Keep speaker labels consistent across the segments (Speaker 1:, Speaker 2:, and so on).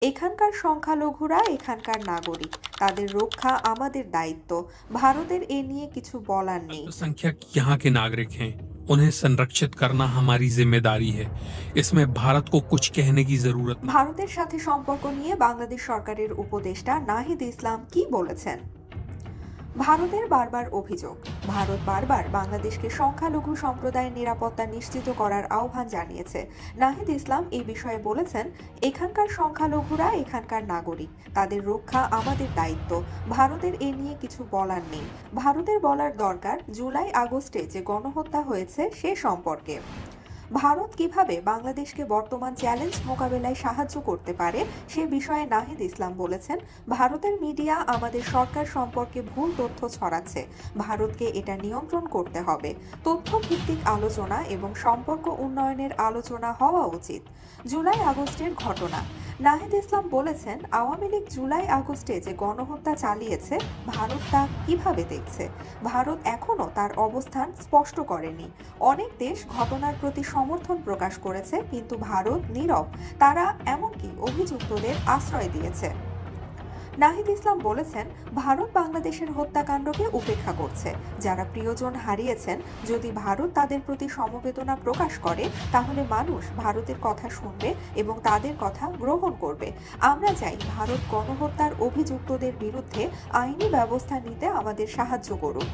Speaker 1: এখানকার সংখ্যালঘুরা এখানকার নাগরিক, তাদের রক্ষা আমাদের দায়িত্ব। ভারতের এ নিয়ে কিছু বলার নেই।
Speaker 2: अल्पसंख्यक यहाँ के नागरिक हैं। उन्हें संरक्षित करना हमारी जिम्मेदारी है। इसमें भारत को कुछ कहने की जरूरत नहीं।
Speaker 1: ভারতের সাথে সম্পর্ক নিয়ে বাংলাদেশ সরকারের উপদেষ্টা নাহিদ ইসলাম কি বলেছেন? ভারতের বারবার অভিযোগ, ভারত বারবার বাংলাদেশকে সংখ্যালঘু সম্প্রদায়ের নিরাপত্তা নিশ্চিত করার আহ্বান জানিয়েছে। নাহিদ ইসলাম এই বিষয়ে বলেছেন, এখানকার সংখ্যালঘুরা এখানকার নাগরিক, তাদের রক্ষা আমাদের দায়িত্ব। ভারতের এ নিয়ে কিছু বলার নেই। ভারতের বলার দরকার জুলাই আগস্টে যে গণহত্যা হয়েছে সে সম্পর্কে। ভারত কিভাবে বাংলাদেশকে বর্তমান চ্যালেঞ্জ মোকাবেলায় সাহায্য করতে পারে সে বিষয়ে নাহিদ ইসলাম বলেছেন, ভারতের মিডিয়া আমাদের সরকার সম্পর্কে ভুল তথ্য ছড়াচ্ছে। ভারতকে এটা নিয়ন্ত্রণ করতে হবে। তথ্য ভিত্তিক আলোচনা এবং সম্পর্ক উন্নয়নের আলোচনা হওয়া উচিত। জুলাই আগস্টের ঘটনা, নাহিদ ইসলাম বলেছেন, আওয়ামী লীগ জুলাই আগস্টে যে গণহত্যা চালিয়েছে ভারত তা কিভাবে দেখছে। ভারত এখনও তার অবস্থান স্পষ্ট করেনি। অনেক দেশ ঘটনার প্রতি সমর্থন প্রকাশ করেছে, কিন্তু ভারত নীরব। তারা এমনকি অভিযুক্তদের আশ্রয় দিয়েছে। নাহিদ ইসলাম বলেছেন, ভারত বাংলাদেশের হত্যাকাণ্ডকে উপেক্ষা করছে। যারা প্রিয়জন হারিয়েছেন, যদি ভারত তাদের প্রতি সমবেদনা প্রকাশ করে তাহলে মানুষ ভারতের কথা শুনবে এবং তাদের কথা গ্রহণ করবে। আমরা চাই ভারত গণহত্যার অভিযুক্তদের বিরুদ্ধে আইনি ব্যবস্থা নিতে আমাদের সাহায্য করুক।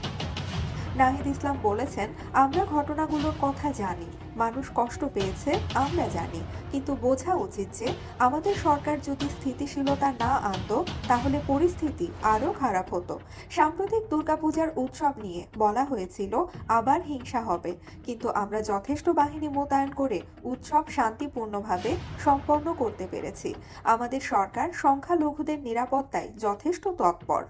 Speaker 1: নাহিদ ইসলাম বলেছেন, আমরা ঘটনাগুলোর কথা জানি, মানুষ কষ্ট পেয়েছে আমরা জানি, কিন্তু বোঝা উচিত যে আমাদের সরকার যদি স্থিতিশীলতা না আনতো তাহলে পরিস্থিতি আরও খারাপ হতো। সাম্প্রতিক দুর্গাপূজার উৎসব নিয়ে বলা হয়েছিল আবার হিংসা হবে, কিন্তু আমরা যথেষ্ট বাহিনী মোতায়েন করে উৎসব শান্তিপূর্ণভাবে সম্পন্ন করতে পেরেছি। আমাদের সরকার সংখ্যালঘুদের নিরাপত্তায় যথেষ্ট তৎপর।